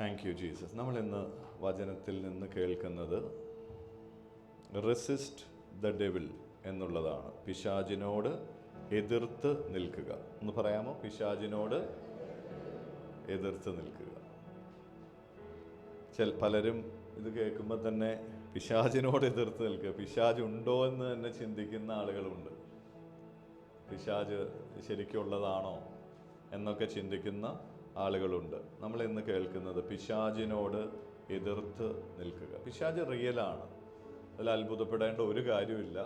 Thank you Jesus. നമ്മൾ ഇന്ന് വചനത്തിൽ നിന്ന് കേൾക്കുന്നത് റെസിസ്റ്റ് ദ ഡെവിൾ എന്നുള്ളതാണ്. പിശാചിനോട് എതിർത്ത് നിൽക്കുക. ഒന്ന് പറയാമോ? പിശാചിനോട് എതിർത്ത് നിൽക്കുക. പലരും ഇത് കേൾക്കുമ്പോൾ തന്നെ പിശാചിനോട് എതിർത്ത് നിൽക്കുക, പിശാച് ഉണ്ടോ എന്ന് തന്നെ ചിന്തിക്കുന്ന ആളുകളുണ്ട്. പിശാച് ശരിക്കുള്ളതാണോ എന്നൊക്കെ ചിന്തിക്കുന്ന ആളുകളുണ്ട്. നമ്മൾ ഇന്ന് കേൾക്കുന്നത് പിശാചിനോട് എതിർത്ത് നിൽക്കുക. പിശാച് റിയലാണ്, അതിൽ അത്ഭുതപ്പെടേണ്ട ഒരു കാര്യമില്ല.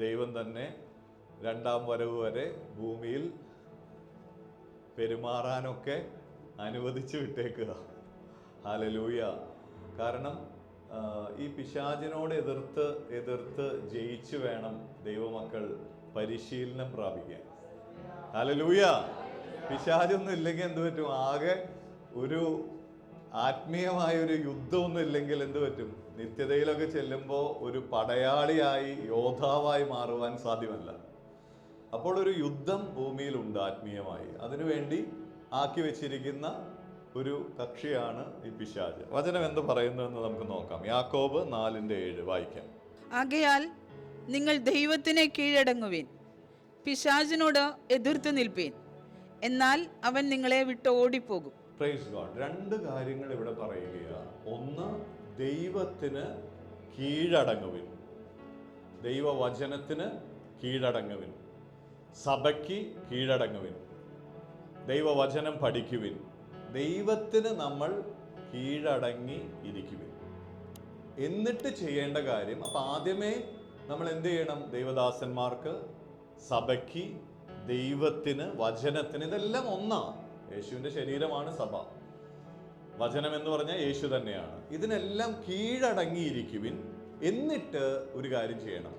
ദൈവം തന്നെ രണ്ടാം വരവ് വരെ ഭൂമിയിൽ പെരുമാറാനൊക്കെ അനുവദിച്ചു വിട്ടേക്കുക. ഹല്ലേലൂയ. കാരണം ഈ പിശാചിനോട് എതിർത്ത് ജയിച്ചു വേണം ദൈവമക്കൾ പരിശീലനം പ്രാപിക്കാൻ. ഹല്ലേലൂയ. പിശാചൊന്നും ഇല്ലെങ്കിൽ എന്ത് പറ്റും? ആകെ ഒരു ആത്മീയമായൊരു യുദ്ധമൊന്നും ഇല്ലെങ്കിൽ എന്ത് പറ്റും? നിത്യതയിലൊക്കെ ചെല്ലുമ്പോൾ ഒരു പടയാളിയായി, യോദ്ധാവായി മാറുവാൻ സാധ്യമല്ല. അപ്പോൾ ഒരു യുദ്ധം ഭൂമിയിലുണ്ട് ആത്മീയമായി. അതിനുവേണ്ടി ആക്കി വെച്ചിരിക്കുന്ന ഒരു കക്ഷിയാണ് ഈ പിശാച്. വചനം എന്ത് പറയുന്നു എന്ന് നമുക്ക് നോക്കാം. യാക്കോബ് 4:7 വായിക്കാം. ആകയാൽ നിങ്ങൾ ദൈവത്തിനെ കീഴടങ്ങുവിൻ, പിശാചിനോട് എതിർത്ത് നിൽപ്പീൻ, എന്നാൽ അവൻ നിങ്ങളെ വിട്ട് ഓടിപ്പോകും. Praise God. രണ്ട് കാര്യങ്ങൾ ഇവിടെ പറയുകയാണ്. ഒന്ന്, ദൈവത്തിന് കീഴടങ്ങുവിൻ, ദൈവവചനത്തിന് കീഴടങ്ങുവിൻ, സഭയ്ക്ക് കീഴടങ്ങുവിൻ, ദൈവവചനം പഠിക്കുവിൻ, ദൈവത്തിന് നമ്മൾ കീഴടങ്ങി ഇരിക്കുവിൻ. എന്നിട്ട് ചെയ്യേണ്ട കാര്യം, അപ്പം ആദ്യമേ നമ്മൾ എന്ത് ചെയ്യണം? ദൈവദാസന്മാർക്ക്, സഭയ്ക്ക്, ദൈവത്തിന്, വചനത്തിന്, ഇതെല്ലാം ഒന്നാണ്. യേശുവിൻ്റെ ശരീരമാണ് സഭ. വചനം എന്ന് പറഞ്ഞാൽ യേശു തന്നെയാണ്. ഇതിനെല്ലാം കീഴടങ്ങിയിരിക്കുവിൻ. എന്നിട്ട് ഒരു കാര്യം ചെയ്യണം.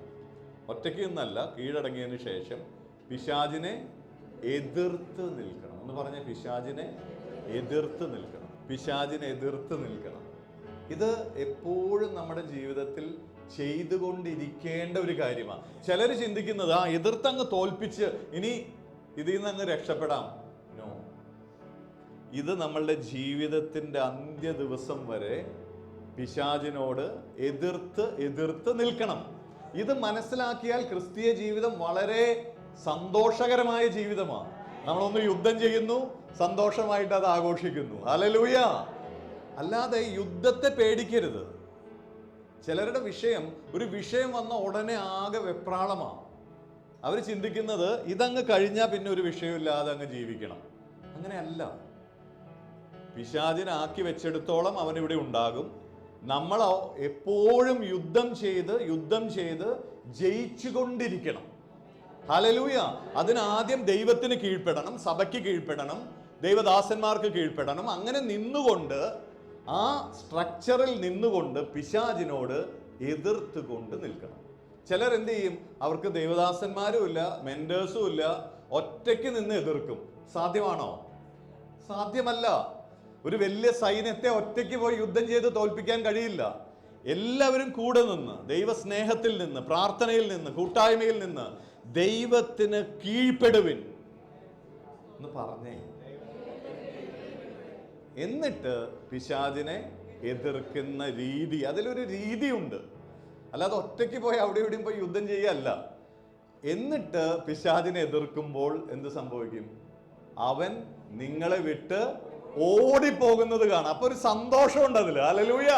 ഒറ്റയ്ക്ക് നിന്നല്ല, കീഴടങ്ങിയതിന് ശേഷം പിശാചിനെ എതിർത്ത് നിൽക്കണം. എന്ന് പറഞ്ഞാൽ പിശാചിനെ എതിർത്ത് നിൽക്കണം. പിശാചിനെ എതിർത്ത് നിൽക്കണം. ഇത് എപ്പോഴും നമ്മുടെ ജീവിതത്തിൽ ചെയ്തുകൊണ്ടിരിക്കേണ്ട ഒരു കാര്യമാണ്. ചിലർ ചിന്തിക്കുന്നത് എതിർത്തങ്ങ് തോൽപ്പിച്ച് ഇനി ഇതിൽ നിന്ന് അങ്ങ് രക്ഷപ്പെടാം. നോ. ഇത് നമ്മളുടെ ജീവിതത്തിൻ്റെ അന്ത്യ ദിവസം വരെ പിശാചിനോട് എതിർത്ത് നിൽക്കണം. ഇത് മനസ്സിലാക്കിയാൽ ക്രിസ്തീയ ജീവിതം വളരെ സന്തോഷകരമായ ജീവിതമാണ്. നമ്മളൊന്ന് യുദ്ധം ചെയ്യുന്നു, സന്തോഷമായിട്ട് അത് ആഘോഷിക്കുന്നു. ഹല്ലേലൂയ. അല്ലാതെ യുദ്ധത്തെ പേടിക്കരുത്. ചിലരുടെ ഒരു വിഷയം വന്ന ഉടനെ ആകെ വെപ്രാളമാണ്. അവർ ചിന്തിക്കുന്നത് ഇതങ്ങ് കഴിഞ്ഞാൽ പിന്നെ ഒരു വിഷയമില്ലാതെ അങ്ങ് ജീവിക്കണം. അങ്ങനെയല്ല. പിശാചിനാക്കി വെച്ചെടുത്തോളം അവനിവിടെ ഉണ്ടാകും. നമ്മൾ എപ്പോഴും യുദ്ധം ചെയ്ത് ജയിച്ചുകൊണ്ടിരിക്കണം. ഹല്ലേലൂയ. അതിനാദ്യം ദൈവത്തിന് കീഴ്പ്പെടണം, സഭയ്ക്ക് കീഴ്പ്പെടണം, ദൈവദാസന്മാർക്ക് കീഴ്പ്പെടണം. അങ്ങനെ നിന്നുകൊണ്ട്, ആ സ്ട്രക്ചറിൽ നിന്നുകൊണ്ട് പിശാചിനോട് എതിർത്തുകൊണ്ട് നിൽക്കണം. ചിലർ എന്ത് ചെയ്യും? അവർക്ക് ദൈവദാസന്മാരും ഇല്ല, മെന്റേഴ്സും ഇല്ല, ഒറ്റയ്ക്ക് നിന്ന് എതിർക്കും. സാധ്യമാണോ? സാധ്യമല്ല. ഒരു വലിയ സൈന്യത്തെ ഒറ്റയ്ക്ക് പോയി യുദ്ധം ചെയ്ത് തോൽപ്പിക്കാൻ കഴിയില്ല. എല്ലാവരും കൂടെ നിന്ന്, ദൈവസ്നേഹത്തിൽ നിന്ന്, പ്രാർത്ഥനയിൽ നിന്ന്, കൂട്ടായ്മയിൽ നിന്ന് ദൈവത്തിന് കീഴ്പ്പെടുവിൻ എന്ന് പറഞ്ഞേ. എന്നിട്ട് പിശാചിനെ എതിർക്കുന്ന രീതി, അതിലൊരു രീതിയുണ്ട്. അല്ലാതെ ഒറ്റയ്ക്ക് പോയി അവിടെ ഇവിടെയും പോയി യുദ്ധം ചെയ്യല്ല. എന്നിട്ട് പിശാചിനെ എതിർക്കുമ്പോൾ എന്ത് സംഭവിക്കും? അവൻ നിങ്ങളെ വിട്ട് ഓടിപ്പോകുന്നത് കാണാം. അപ്പൊ ഒരു സന്തോഷമുണ്ട് അതിൽ. Hallelujah,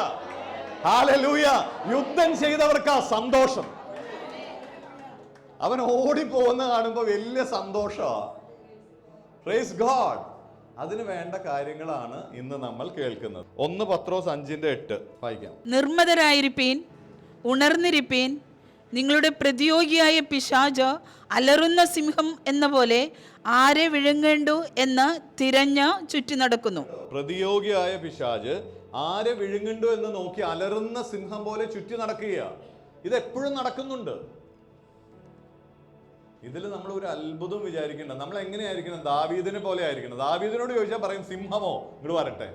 hallelujah. യുദ്ധം ചെയ്തവർക്കാ സന്തോഷം. അവൻ ഓടിപ്പോകുന്ന കാണുമ്പോൾ വലിയ സന്തോഷമാണ്. Praise God. അതിന് വേണ്ട കാര്യങ്ങളാണ് ഇന്ന് നമ്മൾ കേൾക്കുന്നത്. 1 പത്രോസ് 5:8 വായിക്കാം. നിർമ്മതരായിരിപ്പീൻ, ഉണർന്നിരിപ്പീൻ. നിങ്ങളുടെ പ്രതിയോഗിയായ പിശാച് അലറുന്ന സിംഹം എന്ന പോലെ ആരെ വിഴുങ്ങേണ്ടു എന്ന് തിരഞ്ഞ് ചുറ്റി നടക്കുന്നു. പ്രതിയോഗിയായ പിശാച് ആരെ വിഴുങ്ങണ്ടു എന്ന് നോക്കി അലറുന്ന സിംഹം പോലെ ചുറ്റി നടക്കുകയാണ്. ഇതെപ്പോഴും നടക്കുന്നുണ്ട്. ഇതിൽ നമ്മൾ ഒരു അത്ഭുതം വിചാരിക്കേണ്ട. നമ്മൾ എങ്ങനെയായിരിക്കണം? ദാവീദിനെ പോലെ ആയിരിക്കണം. ദാവീദിനോട് ചോദിച്ചാൽ പറയും, സിംഹമോ ഇങ്ങോട്ട് വരട്ടെ.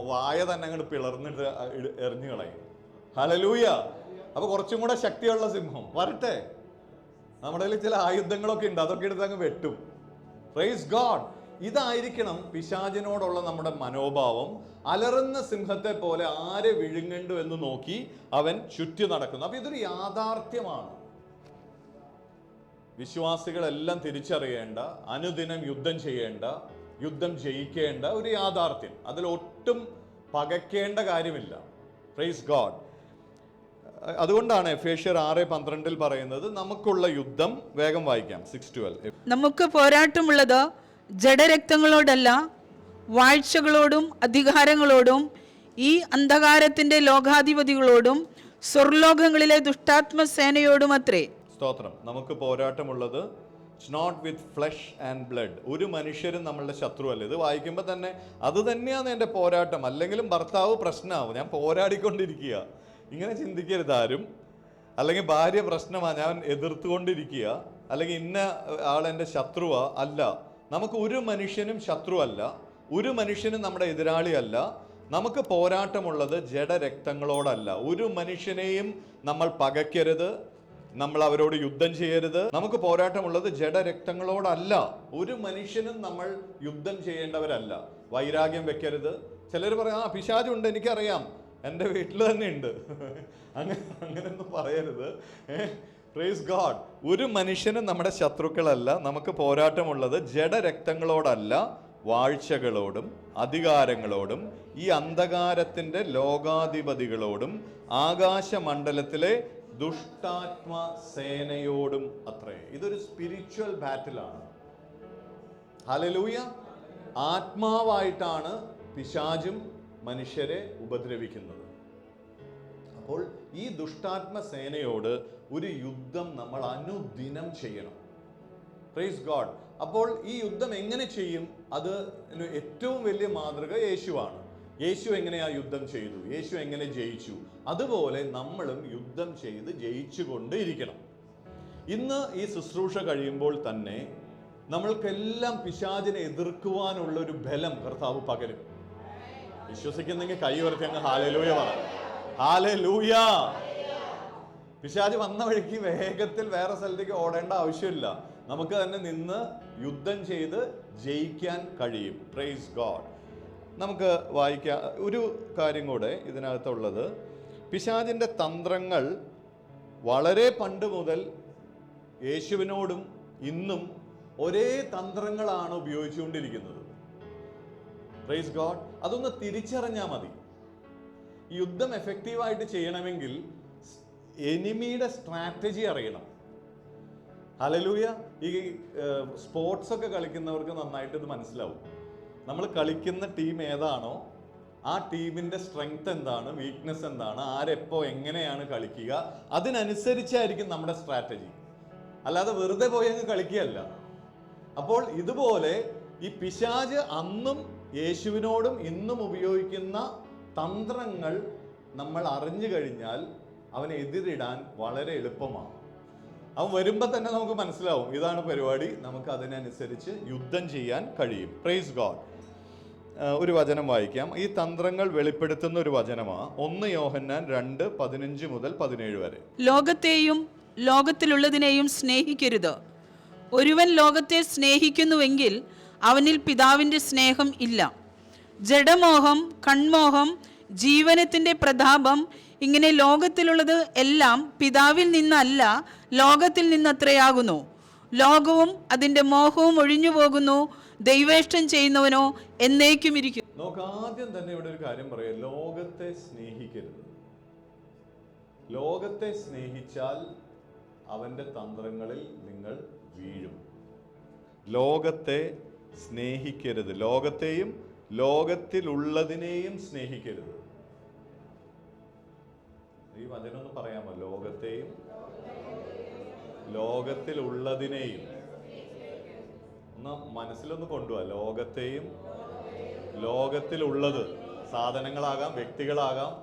വായ തന്നെ അങ്ങോട്ട് പിളർന്നിട്ട് എറിഞ്ഞു കളയും. ഹല്ലേലൂയ. അപ്പൊ കുറച്ചും കൂടെ ശക്തിയുള്ള സിംഹം വരട്ടെ. നമ്മുടെ കയ്യിൽ ചില ആയുധങ്ങളൊക്കെ ഉണ്ട്, അതൊക്കെ എടുത്ത് അങ്ങ് വെട്ടും. Praise God. ഇതായിരിക്കണം പിശാചിനോടുള്ള നമ്മുടെ മനോഭാവം. അലറുന്ന സിംഹത്തെ പോലെ ആരെ വിഴുങ്ങണ്ടു എന്ന് നോക്കി അവൻ ചുറ്റി നടക്കുന്നു. അപ്പൊ ഇതൊരു യാഥാർത്ഥ്യമാണ്. വിശ്വാസികളെല്ലാം തിരിച്ചറിയേണ്ട, അനുദിനം യുദ്ധം ചെയ്യേണ്ട, യുദ്ധം ജയിക്കേണ്ട ഒരു യാഥാർത്ഥ്യം. അതിൽ ഒട്ടും പകയ്ക്കേണ്ട കാര്യമില്ല. Praise God. അതുകൊണ്ടാണ് എഫേഷ്യർ 6:12 പറയുന്നത് നമുക്കുള്ള യുദ്ധം, വേഗം വായിക്കാം, 6:12. നമുക്ക് പോരാട്ടമുള്ളത് ജഡരക്തങ്ങളോടല്ല, വാഴ്ചകളോടും അധികാരങ്ങളോടും ഈ അന്ധകാരത്തിന്റെ ലോകാധിപതികളോടും സ്വർലോകങ്ങളിലെ ദുഷ്ടാത്മസേനയോടും അത്രേ. സ്തോത്രം. നമുക്ക് പോരാട്ടമുള്ളത് it's not with flesh and blood. ഒരു മനുഷ്യരും നമ്മളുടെ ശത്രുവല്ല. ഇത് വായിക്കുമ്പോൾ തന്നെ അത് തന്നെയാണ് എൻ്റെ പോരാട്ടം. അല്ലെങ്കിലും ഭർത്താവ് പ്രശ്നമാവും, ഞാൻ പോരാടിക്കൊണ്ടിരിക്കുക, ഇങ്ങനെ ചിന്തിക്കരുത് ആരും. അല്ലെങ്കിൽ ഭാര്യ പ്രശ്നമാണ്, ഞാൻ എതിർത്തുകൊണ്ടിരിക്കുക, അല്ലെങ്കിൽ ഇന്ന ആളെൻ്റെ ശത്രുവാ. അല്ല, നമുക്ക് ഒരു മനുഷ്യനും ശത്രുവല്ല, ഒരു മനുഷ്യനും നമ്മുടെ എതിരാളിയല്ല. നമുക്ക് പോരാട്ടമുള്ളത് ജഡരക്തങ്ങളോടല്ല. ഒരു മനുഷ്യനെയും നമ്മൾ പകയ്ക്കരുത്, നമ്മൾ അവരോട് യുദ്ധം ചെയ്യരുത്. നമുക്ക് പോരാട്ടമുള്ളത് ജഡരക്തങ്ങളോടല്ല. ഒരു മനുഷ്യനും നമ്മൾ യുദ്ധം ചെയ്യേണ്ടവരല്ല. വൈരാഗ്യം വെക്കരുത്. ചിലർ പറയാം, പിശാചുണ്ട്, എനിക്കറിയാം, എൻ്റെ വീട്ടിൽ തന്നെ ഉണ്ട്. അങ്ങനെയൊന്നും പറയരുത്. Praise God. ഒരു മനുഷ്യനും നമ്മുടെ ശത്രുക്കളല്ല. നമുക്ക് പോരാട്ടമുള്ളത് ജഡരക്തങ്ങളോടല്ല, വാഴ്ചകളോടും അധികാരങ്ങളോടും ഈ അന്ധകാരത്തിൻ്റെ ലോകാധിപതികളോടും ആകാശമണ്ഡലത്തിലെ ദുഷ്ടാത്മ സേനയോടും അത്രേ. ഇതൊരു സ്പിരിച്വൽ ബാറ്റിലാണ്. ഹല്ലേലൂയ. ആത്മാവായിട്ടാണ് പിശാചും മനുഷ്യരെ ഉപദ്രവിക്കുന്നത്. അപ്പോൾ ഈ ദുഷ്ടാത്മ സേനയോട് ഒരു യുദ്ധം നമ്മൾ അനുദിനം ചെയ്യണം. Praise God. അപ്പോൾ ഈ യുദ്ധം എങ്ങനെ ചെയ്യും? അത് ഏറ്റവും വലിയ മാതൃക യേശുവാണ്. യേശു എങ്ങനെയാ യുദ്ധം ചെയ്തു, യേശു എങ്ങനെ ജയിച്ചു, അതുപോലെ നമ്മളും യുദ്ധം ചെയ്ത് ജയിച്ചുകൊണ്ട് ഇരിക്കണം. ഇന്ന് ഈ ശുശ്രൂഷ കഴിയുമ്പോൾ തന്നെ നമ്മൾക്കെല്ലാം പിശാചിനെ എതിർക്കുവാനുള്ള ഒരു ബലം കർത്താവ് പകരും. വിശ്വസിക്കുന്നെങ്കിൽ കൈ ഉയർത്തി അങ്ങ് ഹല്ലേലൂയ പറ. ഹല്ലേലൂയ. പിശാച് വന്ന വഴിക്ക് വേഗത്തിൽ വേറെ സ്ഥലത്തേക്ക് ഓടേണ്ട ആവശ്യമില്ല. നമുക്ക് തന്നെ നിന്ന് യുദ്ധം ചെയ്ത് ജയിക്കാൻ കഴിയും. Praise God. നമുക്ക് വായിക്കാം ഒരു കാര്യം കൂടെ ഇതിനകത്തുള്ളത്. പിശാചിൻ്റെ തന്ത്രങ്ങൾ വളരെ പണ്ട് മുതൽ യേശുവിനോടും ഇന്നും ഒരേ തന്ത്രങ്ങളാണ് ഉപയോഗിച്ചുകൊണ്ടിരിക്കുന്നത്. Praise God. അതൊന്ന് തിരിച്ചറിഞ്ഞാൽ മതി. യുദ്ധം എഫക്റ്റീവായിട്ട് ചെയ്യണമെങ്കിൽ എനിമിയുടെ സ്ട്രാറ്റജി അറിയണം. ഹല്ലേലൂയ. ഈ സ്പോർട്സ് ഒക്കെ കളിക്കുന്നവർക്ക് നന്നായിട്ട് ഇത് മനസ്സിലാവും. നമ്മൾ കളിക്കുന്ന ടീം ഏതാണോ ആ ടീമിൻ്റെ സ്ട്രെങ്ത് എന്താണ്, വീക്ക്നെസ് എന്താണ്, ആരെപ്പോ എങ്ങനെയാണ് കളിക്കുക, അതിനനുസരിച്ചായിരിക്കും നമ്മുടെ സ്ട്രാറ്റജി. അല്ലാതെ വെറുതെ പോയി അങ്ങ് കളിക്കുകയല്ല. അപ്പോൾ ഇതുപോലെ ഈ പിശാച് അന്നും യേശുവിനോടും ഇന്നും ഉപയോഗിക്കുന്ന തന്ത്രങ്ങൾ നമ്മൾ അറിഞ്ഞു കഴിഞ്ഞാൽ അവനെ എതിരിടാൻ വളരെ എളുപ്പമാണ്. അവൻ വരുമ്പോൾ തന്നെ നമുക്ക് മനസ്സിലാവും ഇതാണ് പരിപാടി, നമുക്ക് അതിനനുസരിച്ച് യുദ്ധം ചെയ്യാൻ കഴിയും. Praise God. ഒരു വചനം വായിക്കാം. ഈ തന്ത്രങ്ങൾ വെളിപ്പെടുത്തുന്ന ഒരു വചനമാണ് 1 യോഹന്നാൻ 2:15-17 വരെ. ലോകത്തെയും ലോകത്തിലുള്ളതിനെയും സ്നേഹിക്കരുത്. ഒരുവൻ ലോകത്തെ സ്നേഹിക്കുന്നുവെങ്കിൽ അവനിൽ പിതാവിൻ്റെ സ്നേഹം ഇല്ല. ജഡമോഹം, കൺമോഹം, ജീവനത്തിൻ്റെ പ്രതാപം, ഇങ്ങനെ ലോകത്തിലുള്ളത് എല്ലാം പിതാവിൽ നിന്നല്ല, ലോകത്തിൽ നിന്നത്രയാകുന്നു. ലോകവും അതിൻ്റെ മോഹവും ഒഴിഞ്ഞു പോകുന്നു, ദൈവേഷ്ടം ചെയ്യുന്നവനോ എന്നേക്കും ഇരിക്കും. നമുക്ക് ആദ്യം തന്നെ ഇവിടെ ഒരു കാര്യം പറയാം. ലോകത്തെ സ്നേഹിക്കരുത്. ലോകത്തെ സ്നേഹിച്ചാൽ അവൻ്റെ തന്ത്രങ്ങളിൽ നിങ്ങൾ വീഴും. ലോകത്തെ സ്നേഹിക്കരുത്. ലോകത്തെയും ലോകത്തിലുള്ളതിനെയും സ്നേഹിക്കരുത്. ഈ വചനം ഒന്ന് പറയാമോ? ലോകത്തെയും ലോകത്തിലുള്ളതിനെയും ഒന്ന് മനസ്സിലൊന്ന് കൊണ്ടുപോവാ. ലോകത്തെയും ലോകത്തിലുള്ളത്, സാധനങ്ങളാകാം, വ്യക്തികളാകാം,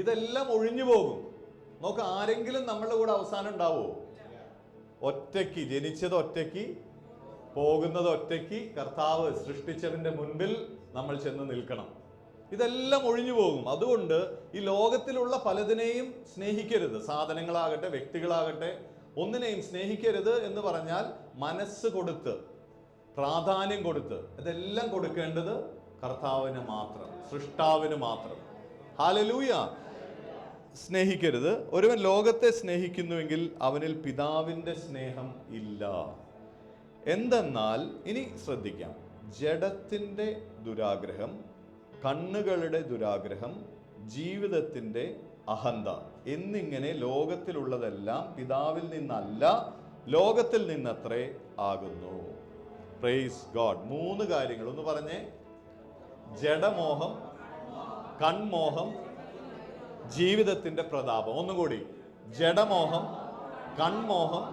ഇതെല്ലാം ഒഴിഞ്ഞു പോകും. നോക്ക്, ആരെങ്കിലും നമ്മളുടെ കൂടെ അവസാനം ഉണ്ടാവുമോ? ഒറ്റയ്ക്ക് ജനിച്ചത്, ഒറ്റയ്ക്ക് പോകുന്നത്, ഒറ്റയ്ക്ക് കർത്താവ് സൃഷ്ടിച്ചതിൻ്റെ മുൻപിൽ നമ്മൾ ചെന്ന് നിൽക്കണം. ഇതെല്ലാം ഒഴിഞ്ഞു പോകും. അതുകൊണ്ട് ഈ ലോകത്തിലുള്ള പലതിനെയും സ്നേഹിക്കരുത്. സാധനങ്ങളാകട്ടെ, വ്യക്തികളാകട്ടെ, ഒന്നിനെയും സ്നേഹിക്കരുത് എന്ന് പറഞ്ഞാൽ മനസ്സ് കൊടുത്ത് പ്രാധാന്യം കൊടുത്ത് ഇതെല്ലാം കൊടുക്കേണ്ടത് കർത്താവിന് മാത്രം, സൃഷ്ടാവിന് മാത്രം. ഹല്ലേലൂയ. സ്നേഹിക്കരുത്. ഒരുവൻ ലോകത്തെ സ്നേഹിക്കുന്നുവെങ്കിൽ അവനിൽ പിതാവിൻ്റെ സ്നേഹം ഇല്ല. എന്തെന്നാൽ, ഇനി ശ്രദ്ധിക്കാം, ജഡത്തിൻ്റെ ദുരാഗ്രഹം, കണ്ണുകളുടെ ദുരാഗ്രഹം, ജീവിതത്തിൻ്റെ അഹന്ത എന്നിങ്ങനെ ലോകത്തിലുള്ളതെല്ലാം പിതാവിൽ നിന്നല്ല, ലോകത്തിൽ നിന്നത്രേ ആകുന്നു. Praise God. 3 കാര്യങ്ങൾ ഒന്ന് പറഞ്ഞേ. ജഡമോഹം, കൺമോഹം, ജീവിതത്തിന്റെ പ്രതാപം. ഒന്നുകൂടി. ജഡമോഹം, കൺമോഹം.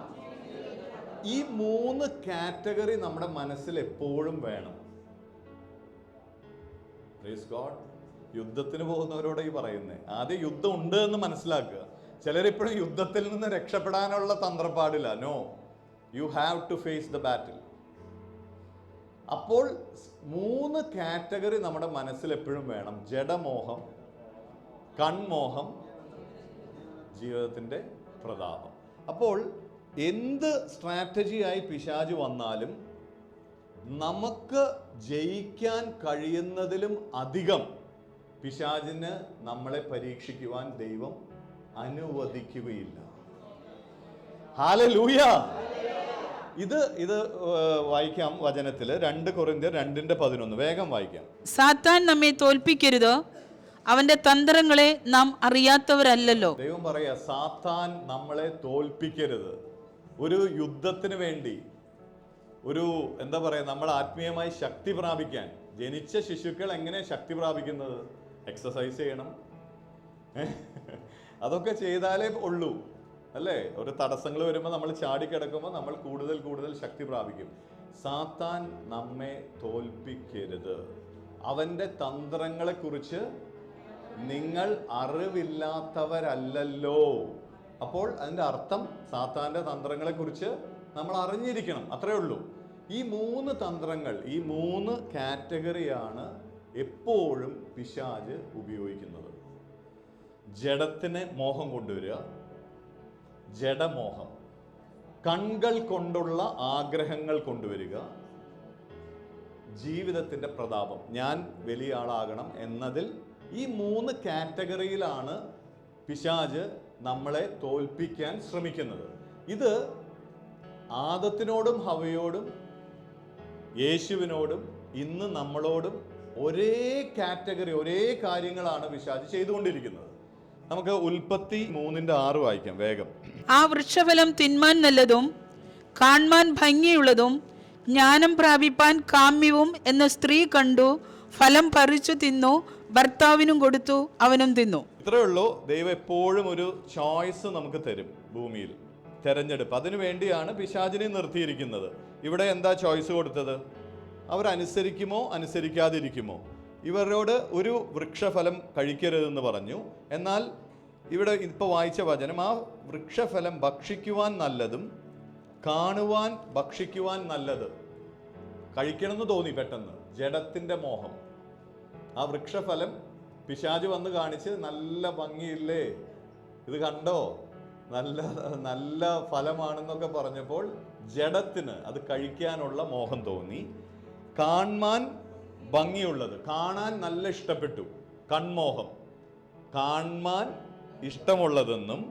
ഈ 3 കാറ്റഗറി നമ്മുടെ മനസ്സിൽ എപ്പോഴും വേണം. Praise God. യുദ്ധത്തിന് പോകുന്നവരോട് ഈ പറയുന്നത്, ആദ്യം യുദ്ധം ഉണ്ട് എന്ന് മനസ്സിലാക്കുക. ചിലരിപ്പോഴും യുദ്ധത്തിൽ നിന്ന് രക്ഷപ്പെടാനുള്ള തന്ത്രപ്പാടില്ല. No, you have to face the battle. അപ്പോൾ 3 കാറ്റഗറി നമ്മുടെ മനസ്സിൽ എപ്പോഴും വേണം. ജഡമോഹം, കൺമോഹം, ജീവിതത്തിൻ്റെ പ്രതാപം. അപ്പോൾ എന്ത് സ്ട്രാറ്റജിയായി പിശാച് വന്നാലും നമുക്ക് ജയിക്കാൻ കഴിയുന്നതിലും അധികം പിശാചിന് നമ്മളെ പരീക്ഷിക്കുവാൻ ദൈവം അനുവദിക്കുകയില്ല. ഹല്ലേലൂയ. ഇത് വായിക്കാം വചനത്തിൽ. 2 കൊരിന്ത്യർ 2:11. വേഗം വായിക്കാം. സാത്താൻ നമ്മെ തോൽപ്പിക്കരുത്, അവന്റെ തന്ത്രങ്ങളെ നാം അറിയാത്തവരല്ലല്ലോ. ദൈവം പറയാ, സാത്താൻ നമ്മളെ തോൽപ്പിക്കരുത്. ഒരു യുദ്ധത്തിന് വേണ്ടി, ഒരു എന്താ പറയാ, നമ്മൾ ആത്മീയമായി ശക്തി പ്രാപിക്കാൻ, ജനിച്ച ശിശുക്കൾ എങ്ങനെ ശക്തി പ്രാപിക്കുന്നത്? എക്സസൈസ് ചെയ്യണം, അതൊക്കെ ചെയ്താലേ ഉള്ളൂ, അല്ലേ? ഒരു തടസ്സങ്ങൾ വരുമ്പോൾ നമ്മൾ ചാടിക്കിടക്കുമ്പോൾ നമ്മൾ കൂടുതൽ കൂടുതൽ ശക്തി പ്രാപിക്കും. സാത്താൻ നമ്മെ തോൽപ്പിക്കരുത്. അവൻ്റെ തന്ത്രങ്ങളെക്കുറിച്ച് നിങ്ങൾ അറിവില്ലാത്തവരല്ലല്ലോ. അപ്പോൾ അതിൻ്റെ അർത്ഥം സാത്താൻ്റെ തന്ത്രങ്ങളെക്കുറിച്ച് നമ്മൾ അറിഞ്ഞിരിക്കണം, അത്രേ ഉള്ളൂ. ഈ 3 തന്ത്രങ്ങൾ, ഈ 3 കാറ്റഗറിയാണ് എപ്പോഴും പിശാച് ഉപയോഗിക്കുന്നത്. ജഡത്തിന് മോഹം കൊണ്ടുവരിക, ജഡമോഹം. കൺകൾ കൊണ്ടുള്ള ആഗ്രഹങ്ങൾ കൊണ്ടുവരിക, ജീവിതത്തിൻ്റെ പ്രതാപം, ഞാൻ വലിയ ആളാകണം എന്നതിൽ. ഈ 3 കാറ്റഗറിയിലാണ് പിശാച് നമ്മളെ തോൽപ്പിക്കാൻ ശ്രമിക്കുന്നത്. ഇത് ആദത്തിനോടും ഹവയോടും യേശുവിനോടും ഇന്ന് നമ്മളോടും ഒരേ കാറ്റഗറി, ഒരേ കാര്യങ്ങളാണ് പിശാച് ചെയ്തുകൊണ്ടിരിക്കുന്നത്. നമുക്ക് ഉൽപ്പത്തി 3:6 വായിക്കാം വേഗം. ആ വൃക്ഷഫലം തിന്മാൻ നല്ലതും കാൺമാൻ ഭംഗിയുള്ളതും ജ്ഞാനം പ്രാപിപ്പാൻ കാമ്യവും എന്ന സ്ത്രീ കണ്ടു, ഫലം പറിച്ചു തിന്നു, ഭർത്താവിനും കൊടുത്തു, അവനും തിന്നു. ഇത്രയേ ഉള്ളൂ. ദൈവം എപ്പോഴും ഒരു ചോയ്സ് നമുക്ക് തരും ഭൂമിയിൽ, തെരഞ്ഞെടുപ്പ്. അതിനു വേണ്ടിയാണ് പിശാചിനെ നിർത്തിയിരിക്കുന്നത്. ഇവിടെ എന്താ ചോയ്സ് കൊടുത്തത്? അവരനുസരിക്കുമോ അനുസരിക്കാതിരിക്കുമോ? ഇവരോട് ഒരു വൃക്ഷഫലം കഴിക്കരുതെന്ന് പറഞ്ഞു. എന്നാൽ ഇവിടെ ഇപ്പോൾ വായിച്ച വചനം, ആ വൃക്ഷഫലം ഭക്ഷിക്കുവാൻ നല്ലതും കാണുവാൻ ഭക്ഷിക്കുവാൻ നല്ലത്. കഴിക്കണമെന്ന് തോന്നി പെട്ടെന്ന്, ജഡത്തിൻ്റെ മോഹം. ആ വൃക്ഷഫലം പിശാച് വന്ന് കാണിച്ച്, നല്ല ഭംഗിയില്ലേ, ഇത് കണ്ടോ, നല്ല നല്ല ഫലമാണെന്നൊക്കെ പറഞ്ഞപ്പോൾ ജഡത്തിന് അത് കഴിക്കാനുള്ള മോഹം തോന്നി. കാണാൻ ഭംഗിയുള്ളത്, കാണാൻ നല്ല ഇഷ്ടപ്പെട്ടു, കൺമോഹം. കാണാൻ ഇഷ്ടമുള്ളതെന്നും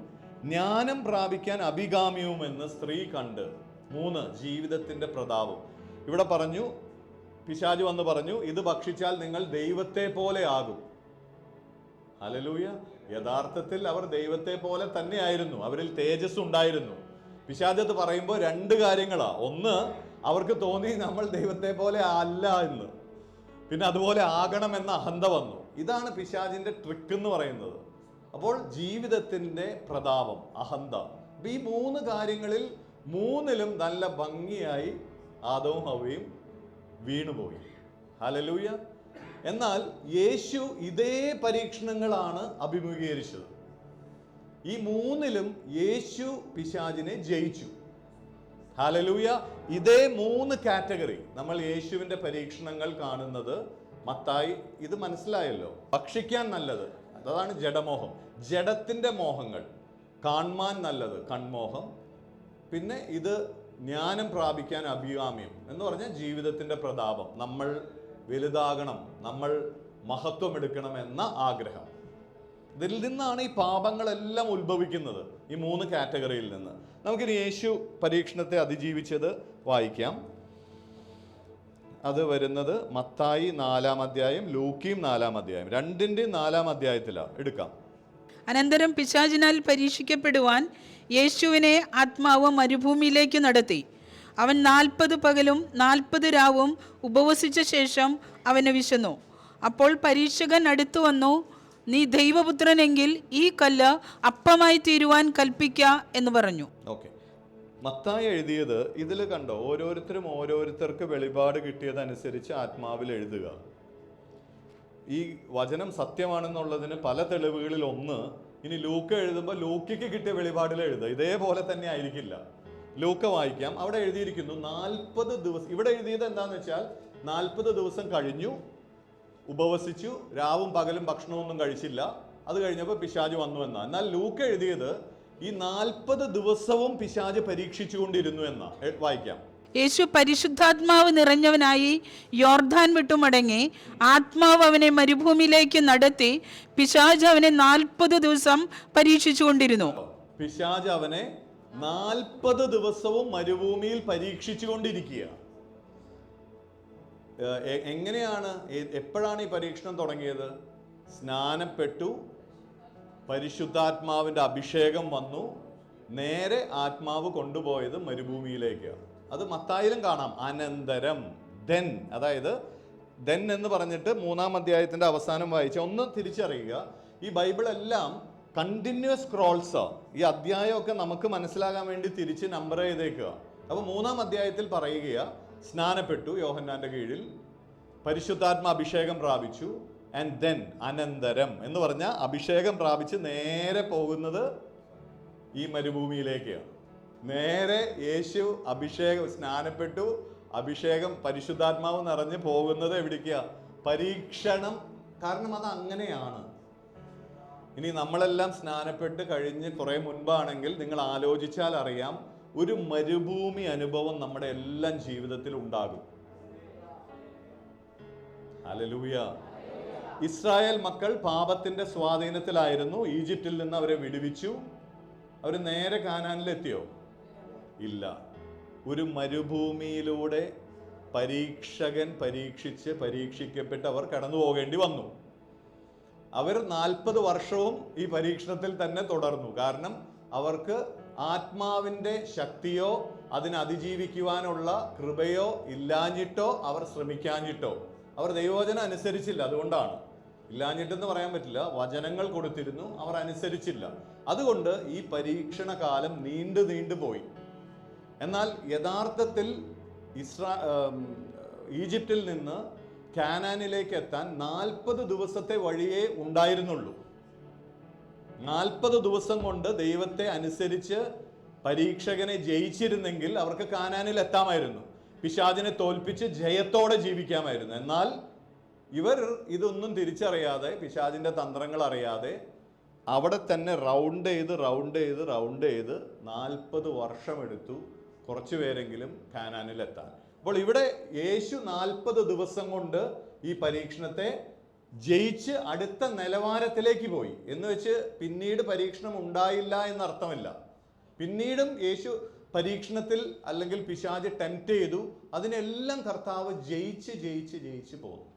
ജ്ഞാനം പ്രാപിക്കാൻ അഭികാമ്യവുമെന്ന് സ്ത്രീ കണ്ട്. 3 ജീവിതത്തിൻ്റെ പ്രതാപം. ഇവിടെ പറഞ്ഞു, പിശാച് വന്ന് പറഞ്ഞു, ഇത് ഭക്ഷിച്ചാൽ നിങ്ങൾ ദൈവത്തെ പോലെ ആകും. ഹല്ലേലൂയ. യഥാർത്ഥത്തിൽ അവർ ദൈവത്തെ പോലെ തന്നെയായിരുന്നു, അവരിൽ തേജസ് ഉണ്ടായിരുന്നു. പിശാച് അത് പറയുമ്പോൾ 2 കാര്യങ്ങളാ. ഒന്ന്, അവർക്ക് തോന്നി നമ്മൾ ദൈവത്തെ പോലെ അല്ല എന്ന്. പിന്നെ അതുപോലെ ആകണമെന്ന അഹന്ത വന്നു. ഇതാണ് പിശാചിന്റെ ട്രിക്ക് എന്ന് പറയുന്നത്. അപ്പോൾ ജീവിതത്തിന്റെ പ്രതാപം, അഹന്ത. ഈ 3 കാര്യങ്ങളിൽ 3ലും നല്ല ഭംഗിയായി ആദവും ഹവ്വയും വീണുപോയി. ഹല്ലേലൂയ. എന്നാൽ യേശു ഇതേ പരീക്ഷണങ്ങളാണ് അഭിമുഖീകരിച്ചത്. ഈ 3ലും യേശു പിശാചിനെ ജയിച്ചു. ഹല്ലേലൂയ. ഇതേ 3 കാറ്റഗറി നമ്മൾ യേശുവിൻ്റെ പരീക്ഷണങ്ങൾ കാണുന്നത്. മത്തായി ഇത് മനസ്സിലായല്ലോ. ഭക്ഷിക്കാൻ നല്ലത്, അതാണ് ജഡമോഹം. ജഡത്തിൻ്റെ മോഹങ്ങൾ. കാണാൻ നല്ലത്, കൺമോഹം. പിന്നെ ഇത് ജ്ഞാനം പ്രാപിക്കാൻ അഭികാമ്യം എന്ന് പറഞ്ഞാൽ ജീവിതത്തിൻ്റെ പ്രതാപം, നമ്മൾ വലുതാകണം, നമ്മൾ മഹത്വം എടുക്കണം എന്ന ആഗ്രഹം. ഇതിൽ നിന്നാണ് ഈ പാപങ്ങളെല്ലാം ഉത്ഭവിക്കുന്നത്, ഈ 3 കാറ്റഗറിയിൽ നിന്ന്. നമുക്കിനി യേശു പരീക്ഷണത്തെ അതിജീവിച്ചത് വായിക്കാം. അത് വരുന്നത് മത്തായി 4-ാം അധ്യായം, ലൂക്കീം 4-ാം അധ്യായം, 2-ന്റെയും 4-ാം അധ്യായത്തിലാണ് എടുക്കാം. അനന്തരം പിശാചിനാൽ പരീക്ഷിക്കപ്പെടുവാൻ യേശുവിനെ ആത്മാവ് മരുഭൂമിയിലേക്ക് നടത്തി. അവൻ 40 പകലും 40 രാവും ഉപവസിച്ച ശേഷം അവന് വിശന്നു. അപ്പോൾ പരീക്ഷകൻ അടുത്തു വന്നു, നീ ദൈവപുത്രനെങ്കിൽ ഈ കല്ല് അപ്പമായി തീരുവാൻ കൽപ്പിക്ക എന്ന് പറഞ്ഞു. ഓക്കെ, മത്തായി എഴുതിയത് ഇതിൽ കണ്ടോ, ഓരോരുത്തർക്ക് വെളിപാട് കിട്ടിയതനുസരിച്ച് ആത്മാവിൽ എഴുതുക. ഈ വചനം സത്യമാണെന്നുള്ളതിന് പല തെളിവുകളിൽ ഒന്ന്, ഇനി ലൂക്ക എഴുതുമ്പോൾ ലൂക്കയ്ക്ക് കിട്ടിയ വെളിപാടിൽ എഴുതുക. ഇതേപോലെ തന്നെ ആയിരിക്കില്ല. ലൂക്ക വായിക്കാം. അവിടെ എഴുതിയിരിക്കുന്നു 40 ദിവസം. ഇവിടെ എഴുതിയത് എന്താണെന്ന് വെച്ചാൽ 40 ദിവസം കഴിഞ്ഞു, ഉപവസിച്ചു, രാവും പകലും ഭക്ഷണമൊന്നും കഴിച്ചില്ല, അത് കഴിഞ്ഞപ്പോൾ പിശാച് വന്നു എന്നാ. എന്നാൽ ലൂക്ക എഴുതിയത് ഈ 40 ദിവസവും പിശാച് പരീക്ഷിച്ചുകൊണ്ടിരുന്നു എന്നാ. വായിക്കാം. യേശു പരിശുദ്ധാത്മാവ് നിറഞ്ഞവനായി യോർദാൻ വിട്ടുമടങ്ങി. ആത്മാവ് അവനെ മരുഭൂമിയിലേക്ക് നടത്തി. പിശാച് അവനെ 40 ദിവസം പരീക്ഷിച്ചുകൊണ്ടിരുന്നു. പിശാച് അവനെ 40 ദിവസവും മരുഭൂമിയിൽ പരീക്ഷിച്ചുകൊണ്ടിരിക്കുക. എങ്ങനെയാണ്, എപ്പോഴാണ് ഈ പരീക്ഷണം തുടങ്ങിയത്? സ്നാനപ്പെട്ടു, പരിശുദ്ധാത്മാവിൻ്റെ അഭിഷേകം വന്നു, നേരെ ആത്മാവ് കൊണ്ടുപോയത് മരുഭൂമിയിലേക്ക്. അത് മത്തായിലും കാണാം. അനന്തരം, ദെൻ, അതായത് ദെൻ എന്ന് പറഞ്ഞിട്ട് 3-ാം അധ്യായത്തിൻ്റെ അവസാനം വായിച്ച ഒന്ന് തിരിച്ചറിയുക, ഈ ബൈബിളെല്ലാം കണ്ടിന്യൂസ് സ്ക്രോൾസ്. ഈ അധ്യായമൊക്കെ നമുക്ക് മനസ്സിലാകാൻ വേണ്ടി തിരിച്ച് നമ്പർ ചെയ്തേക്കുക. അപ്പോൾ 3-ാം അധ്യായത്തിൽ പറയുക, സ്നാനപ്പെട്ടു യോഹന്നാന്റെ കീഴിൽ, പരിശുദ്ധാത്മ അഭിഷേകം പ്രാപിച്ചു, ആൻഡ് ദെൻ, അനന്തരം എന്ന് പറഞ്ഞാൽ അഭിഷേകം പ്രാപിച്ച് നേരെ പോകുന്നത് ഈ മരുഭൂമിയിലേക്കാണ്. നേരെ യേശു സ്നാനപ്പെട്ടു, അഭിഷേകം, പരിശുദ്ധാത്മാവ് നിറഞ്ഞ് പോകുന്നത് എവിടേക്കാ? പരീക്ഷണം. കാരണം അത് അങ്ങനെയാണ്. ഇനി നമ്മളെല്ലാം സ്നാനപ്പെട്ട് കഴിഞ്ഞ് കുറെ മുൻപാണെങ്കിൽ നിങ്ങൾ ആലോചിച്ചാൽ അറിയാം, ഒരു മരുഭൂമി അനുഭവം നമ്മുടെ എല്ലാം ജീവിതത്തിൽ ഉണ്ടാകും. ഹല്ലേലൂയ. ഇസ്രായേൽ മക്കൾ പാപത്തിന്റെ സ്വാധീനത്തിലായിരുന്നു. ഈജിപ്തിൽ നിന്ന് അവരെ വിടുവിച്ചു. അവർ നേരെ കാനാനിലെത്തിയോ? ഇല്ല. ഒരു മരുഭൂമിയിലൂടെ പരീക്ഷിക്കപ്പെട്ട് അവർ കടന്നു പോകേണ്ടി വന്നു. അവർ 40 വർഷവും ഈ പരീക്ഷണത്തിൽ തന്നെ തുടർന്നു. കാരണം അവർക്ക് ആത്മാവിൻ്റെ ശക്തിയോ അതിനെ അതിജീവിക്കുവാനുള്ള കൃപയോ ഇല്ലാഞ്ഞിട്ടോ അവർ ശ്രമിക്കാഞ്ഞിട്ടോ, അവർ ദൈവവചനം അനുസരിച്ചില്ല. അതുകൊണ്ടാണ്. ഇല്ലാഞ്ഞിട്ടെന്ന് പറയാൻ പറ്റില്ല, വചനങ്ങൾ കൊടുത്തിരുന്നു, അവർ അനുസരിച്ചില്ല. അതുകൊണ്ട് ഈ പരീക്ഷണ കാലം നീണ്ടു പോയി. എന്നാൽ യഥാർത്ഥത്തിൽ ഈജിപ്തിൽ നിന്ന് കാനാനിലേക്ക് എത്താൻ 40 ദിവസത്തെ വഴിയേ ഉണ്ടായിരുന്നുള്ളൂ. 40 ദിവസം കൊണ്ട് ദൈവത്തെ അനുസരിച്ച് പരീക്ഷകനെ ജയിച്ചിരുന്നെങ്കിൽ അവർക്ക് കാനാനിൽ എത്താമായിരുന്നു. പിശാചിനെ തോൽപ്പിച്ച് ജയത്തോടെ ജീവിക്കാമായിരുന്നു. എന്നാൽ ഇവർ ഇതൊന്നും തിരിച്ചറിയാതെ, പിശാചിന്റെ തന്ത്രങ്ങൾ അറിയാതെ അവിടെ തന്നെ റൗണ്ട് ചെയ്ത് 40 വർഷമെടുത്തു കുറച്ചു പേരെങ്കിലും കാനാനിൽ എത്താൻ. അപ്പോൾ ഇവിടെ യേശു 40 ദിവസം കൊണ്ട് ഈ പരീക്ഷണത്തെ ജയിച്ച് അടുത്ത നിലവാരത്തിലേക്ക് പോയി. എന്ന് വെച്ച് പിന്നീട് പരീക്ഷണം ഉണ്ടായില്ല എന്നർത്ഥമില്ല. പിന്നീടും യേശു പരീക്ഷണത്തിൽ അല്ലെങ്കിൽ പിശാച് ടെംപ്റ്റ് ചെയ്തു, അതിനെല്ലാം കർത്താവ് ജയിച്ച് പോകുന്നു.